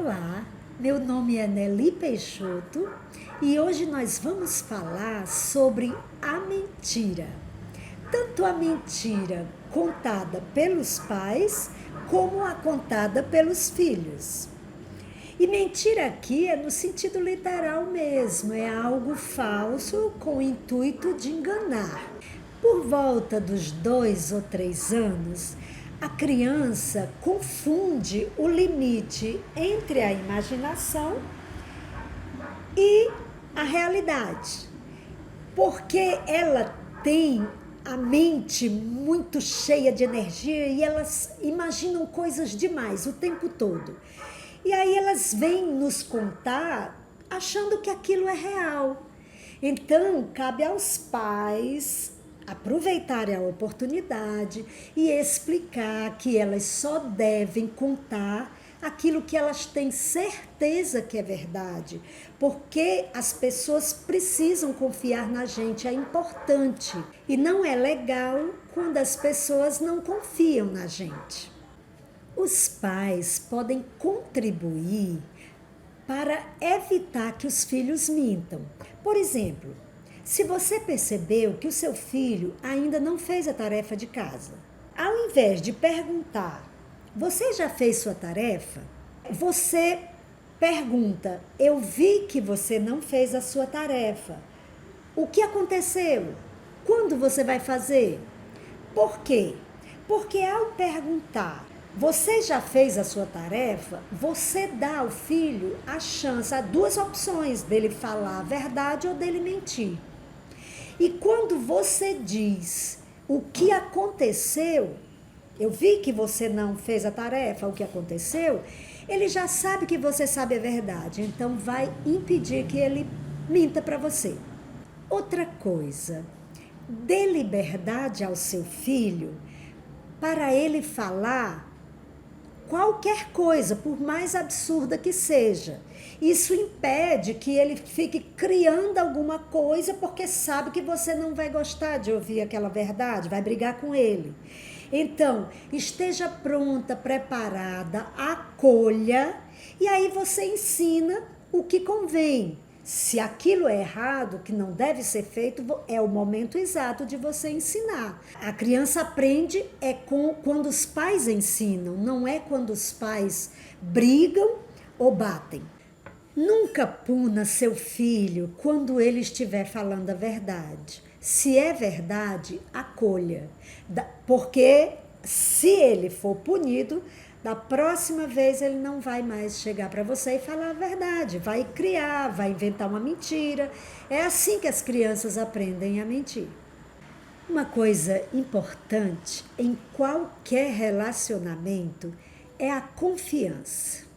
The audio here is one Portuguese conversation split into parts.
Olá, meu nome é Nelly Peixoto e hoje nós vamos falar sobre a mentira. Tanto a mentira contada pelos pais como a contada pelos filhos. E mentira aqui é no sentido literal mesmo, é algo falso com o intuito de enganar. Por volta dos 2 ou 3 anos, a criança confunde o limite entre a imaginação e a realidade, porque ela tem a mente muito cheia de energia e elas imaginam coisas demais o tempo todo. E aí elas vêm nos contar achando que aquilo é real. Então, cabe aos pais aproveitarem a oportunidade e explicar que elas só devem contar aquilo que elas têm certeza que é verdade, porque as pessoas precisam confiar na gente, é importante. E não é legal quando as pessoas não confiam na gente. Os pais podem contribuir para evitar que os filhos mintam. Por exemplo, se você percebeu que o seu filho ainda não fez a tarefa de casa, ao invés de perguntar, você já fez sua tarefa? Você pergunta, eu vi que você não fez a sua tarefa. O que aconteceu? Quando você vai fazer? Por quê? Porque ao perguntar, você já fez a sua tarefa? Você dá ao filho a chance, há duas opções dele falar a verdade ou dele mentir. E quando você diz o que aconteceu, eu vi que você não fez a tarefa, o que aconteceu, ele já sabe que você sabe a verdade, então vai impedir que ele minta para você. Outra coisa, dê liberdade ao seu filho para ele falar qualquer coisa, por mais absurda que seja. Isso impede que ele fique criando alguma coisa porque sabe que você não vai gostar de ouvir aquela verdade, vai brigar com ele. Então, esteja pronta, preparada, acolha e aí você ensina o que convém. Se aquilo é errado, que não deve ser feito, é o momento exato de você ensinar. A criança aprende quando os pais ensinam, não é quando os pais brigam ou batem. Nunca puna seu filho quando ele estiver falando a verdade. Se é verdade, acolha. Porque se ele for punido, da próxima vez ele não vai mais chegar para você e falar a verdade. Vai criar, vai inventar uma mentira. É assim que as crianças aprendem a mentir. Uma coisa importante em qualquer relacionamento é a confiança.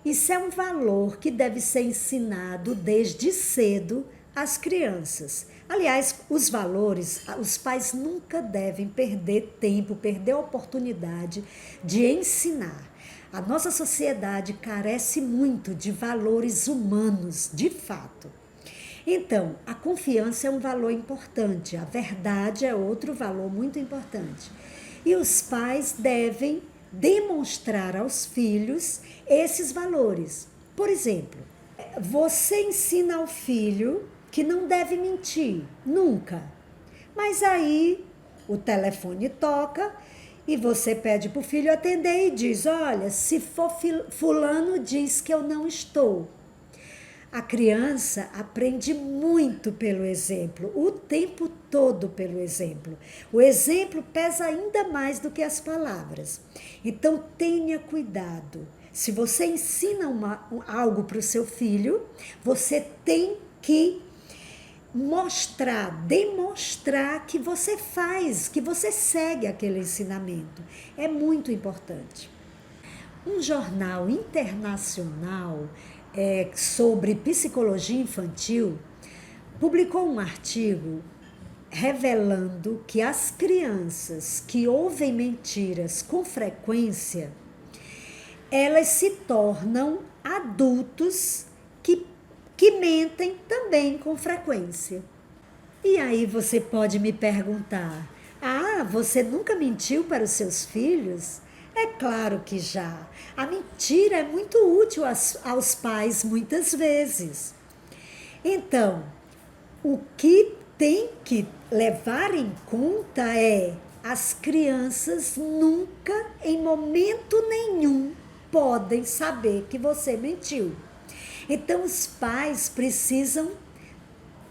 Isso é um valor que deve ser ensinado desde cedo às crianças. Aliás, os valores, os pais nunca devem perder tempo, perder a oportunidade de ensinar. A nossa sociedade carece muito de valores humanos, de fato. Então, a confiança é um valor importante, a verdade é outro valor muito importante. E os pais devem demonstrar aos filhos esses valores. Por exemplo, você ensina ao filho que não deve mentir, nunca. Mas aí o telefone toca e você pede para o filho atender e diz, olha, se for fulano diz que eu não estou. A criança aprende muito pelo exemplo, o tempo todo pelo exemplo. O exemplo pesa ainda mais do que as palavras. Então tenha cuidado. Se você ensina algo para o seu filho, você tem que demonstrar que você faz, que você segue aquele ensinamento. É muito importante. Um jornal internacional sobre psicologia infantil publicou um artigo revelando que as crianças que ouvem mentiras com frequência, elas se tornam adultos que mentem também com frequência. E aí você pode me perguntar, você nunca mentiu para os seus filhos? É claro que já. A mentira é muito útil aos pais muitas vezes. Então, o que tem que levar em conta é as crianças nunca, em momento nenhum, podem saber que você mentiu. Então, os pais precisam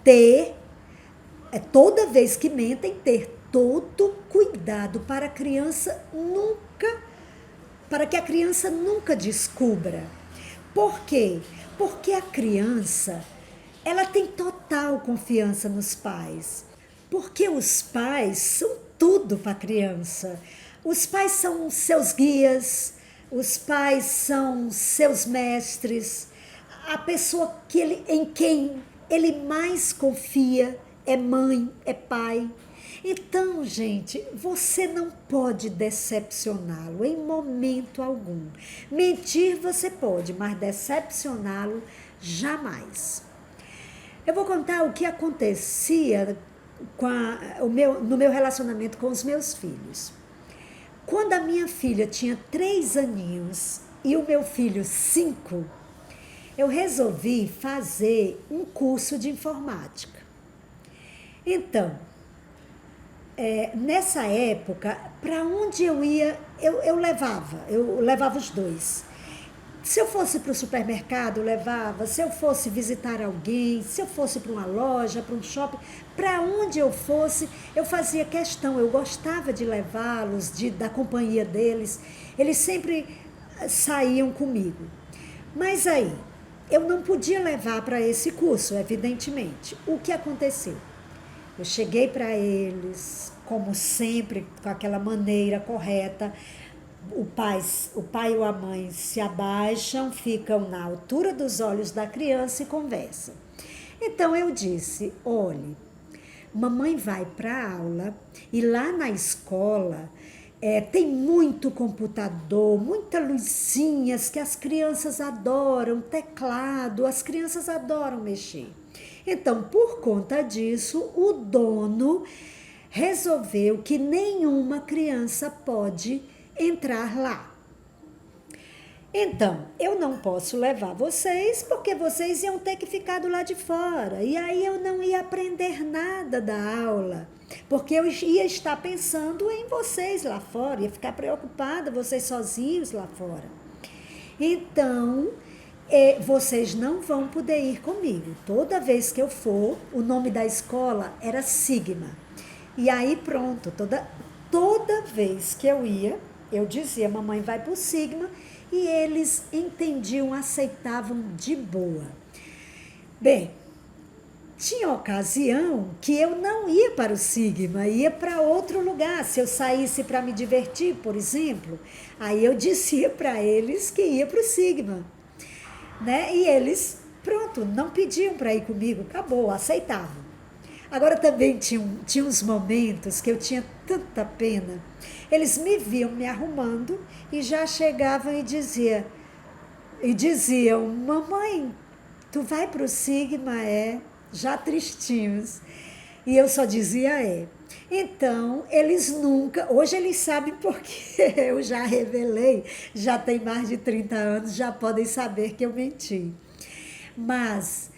ter, toda vez que mentem, ter todo cuidado para que a criança nunca descubra. Por quê? Porque a criança, ela tem total confiança nos pais. Porque os pais são tudo para a criança. Os pais são seus guias, os pais são seus mestres. A pessoa em quem ele mais confia é mãe, é pai. Então, gente, você não pode decepcioná-lo em momento algum. Mentir você pode, mas decepcioná-lo jamais. Eu vou contar o que acontecia no meu relacionamento com os meus filhos. Quando a minha filha tinha 3 aninhos e o meu filho 5, eu resolvi fazer um curso de informática. Então, nessa época, para onde eu ia, eu levava os dois. Se eu fosse para o supermercado, eu levava. Se eu fosse visitar alguém, se eu fosse para uma loja, para um shopping, para onde eu fosse, eu fazia questão. Eu gostava de levá-los, da companhia deles. Eles sempre saíam comigo. Mas aí, eu não podia levar para esse curso, evidentemente. O que aconteceu? Eu cheguei para eles, como sempre, com aquela maneira correta. O pai ou a mãe se abaixam, ficam na altura dos olhos da criança e conversam. Então eu disse: olhe, mamãe vai para a aula e lá na escola tem muito computador, muitas luzinhas que as crianças adoram, teclado, as crianças adoram mexer. Então, por conta disso, o dono resolveu que nenhuma criança pode entrar lá. Então, eu não posso levar vocês porque vocês iam ter que ficar do lado de fora. E aí eu não ia aprender nada da aula, porque eu ia estar pensando em vocês lá fora, ia ficar preocupada, vocês sozinhos lá fora. Então, vocês não vão poder ir comigo. Toda vez que eu for, o nome da escola era Sigma. E aí pronto, toda vez que eu ia, eu dizia: mamãe vai para o Sigma, e eles entendiam, aceitavam de boa. Bem, tinha ocasião que eu não ia para o Sigma, ia para outro lugar. Se eu saísse para me divertir, por exemplo, aí eu dizia para eles que ia para o Sigma. Né? E eles, pronto, não pediam para ir comigo, acabou, aceitavam. Agora também tinha uns momentos que eu tinha tanta pena. Eles me viam me arrumando e já chegavam e diziam: mamãe, tu vai para o Sigma? Já tristinhos. E eu só dizia: Então, eles nunca, hoje eles sabem porque eu já revelei, já tem mais de 30 anos, já podem saber que eu menti. Mas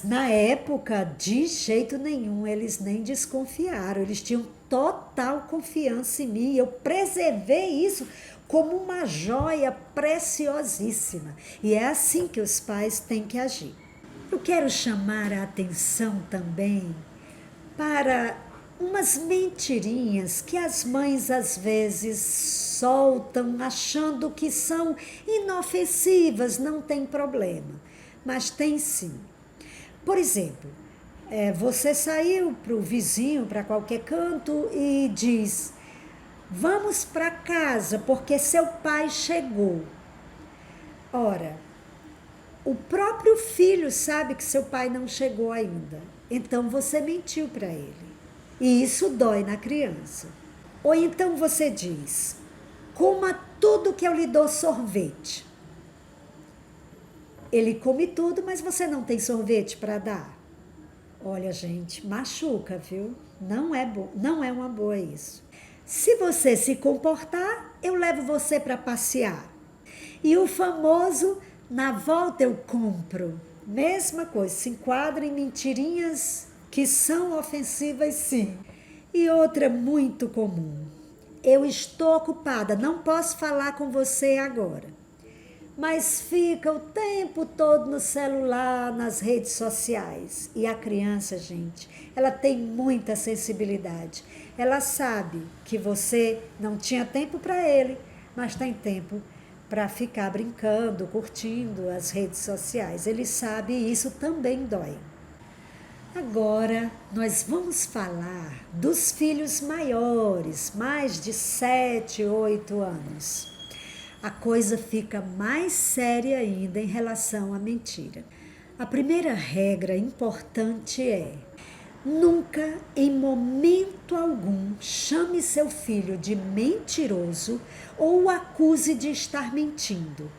na época, de jeito nenhum, eles nem desconfiaram, eles tinham total confiança em mim. Eu preservei isso como uma joia preciosíssima. E é assim que os pais têm que agir. Eu quero chamar a atenção também para umas mentirinhas que as mães às vezes soltam achando que são inofensivas, não tem problema, mas tem sim. Por exemplo, você saiu para o vizinho, para qualquer canto e diz: vamos para casa porque seu pai chegou. Ora, o próprio filho sabe que seu pai não chegou ainda, então você mentiu para ele. E isso dói na criança. Ou então você diz: coma tudo que eu lhe dou sorvete. Ele come tudo, mas você não tem sorvete para dar. Olha, gente, machuca, viu? Não é uma boa isso. Se você se comportar, eu levo você para passear. E o famoso, na volta eu compro. Mesma coisa, se enquadra em mentirinhas que são ofensivas, sim. E outra muito comum. Eu estou ocupada, não posso falar com você agora. Mas fica o tempo todo no celular, nas redes sociais. E a criança, gente, ela tem muita sensibilidade. Ela sabe que você não tinha tempo para ele, mas tem tempo para ficar brincando, curtindo as redes sociais. Ele sabe e isso também dói. Agora nós vamos falar dos filhos maiores, mais de 7, 8 anos. A coisa fica mais séria ainda em relação à mentira. A primeira regra importante é: nunca, em momento algum, chame seu filho de mentiroso ou o acuse de estar mentindo.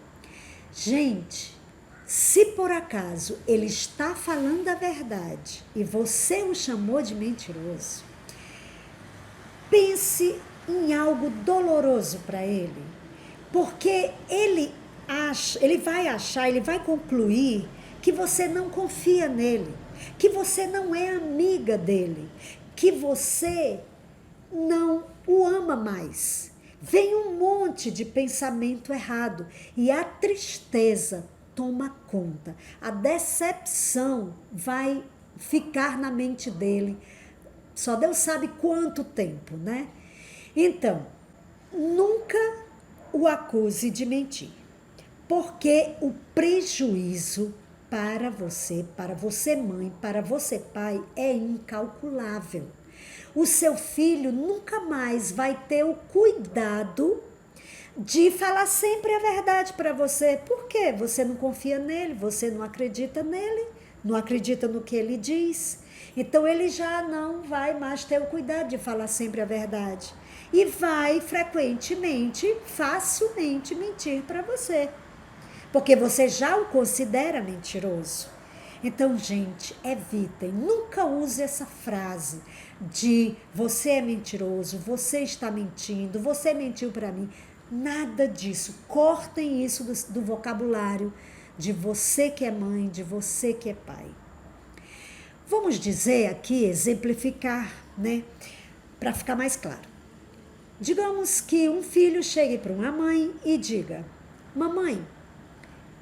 Gente, se por acaso ele está falando a verdade e você o chamou de mentiroso, pense em algo doloroso para ele, porque ele vai concluir que você não confia nele, que você não é amiga dele, que você não o ama mais. Vem um monte de pensamento errado e a tristeza toma conta. A decepção vai ficar na mente dele. Só Deus sabe quanto tempo, né? Então, nunca o acuse de mentir, porque o prejuízo para você mãe, para você pai, é incalculável. O seu filho nunca mais vai ter o cuidado de falar sempre a verdade para você. Por quê? Você não confia nele, você não acredita nele, não acredita no que ele diz. Então ele já não vai mais ter o cuidado de falar sempre a verdade. E vai frequentemente, facilmente mentir para você. Porque você já o considera mentiroso. Então, gente, evitem, nunca use essa frase de você é mentiroso, você está mentindo, você mentiu para mim. Nada disso. Cortem isso do vocabulário de você que é mãe, de você que é pai. Vamos dizer aqui, exemplificar, né? Para ficar mais claro. Digamos que um filho chegue para uma mãe e diga: mamãe,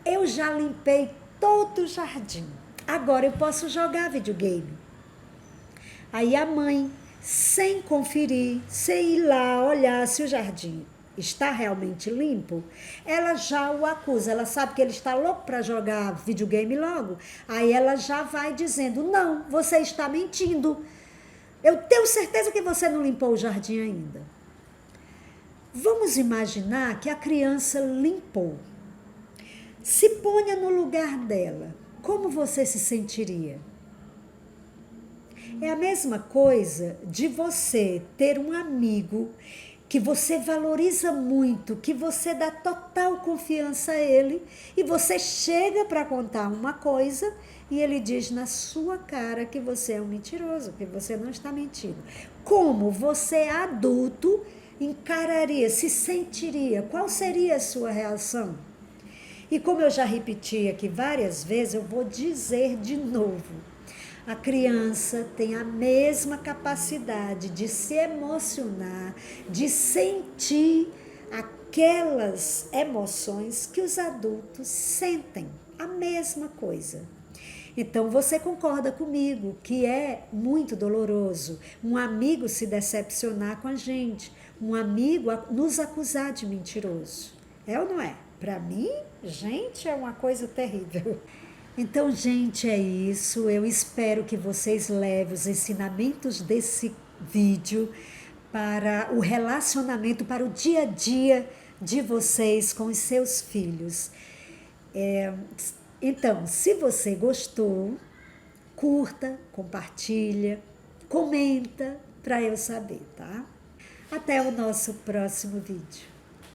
eu já limpei todo o jardim, agora eu posso jogar videogame. Aí a mãe, sem conferir, sem ir lá olhar se o jardim está realmente limpo, ela já o acusa, ela sabe que ele está louco para jogar videogame logo, aí ela já vai dizendo: não, você está mentindo, eu tenho certeza que você não limpou o jardim ainda. Vamos imaginar que a criança limpou. Se ponha no lugar dela, como você se sentiria? É a mesma coisa de você ter um amigo que você valoriza muito, que você dá total confiança a ele, e você chega para contar uma coisa e ele diz na sua cara que você é um mentiroso, que você não está mentindo. Como você, adulto, encararia, se sentiria? Qual seria a sua reação? E como eu já repeti aqui várias vezes, eu vou dizer de novo. A criança tem a mesma capacidade de se emocionar, de sentir aquelas emoções que os adultos sentem. A mesma coisa. Então você concorda comigo que é muito doloroso um amigo se decepcionar com a gente, um amigo nos acusar de mentiroso. É ou não é? Para mim, gente, é uma coisa terrível. Então, gente, é isso. Eu espero que vocês levem os ensinamentos desse vídeo para o relacionamento, para o dia a dia de vocês com os seus filhos. Então, se você gostou, curta, compartilha, comenta para eu saber, tá? Até o nosso próximo vídeo.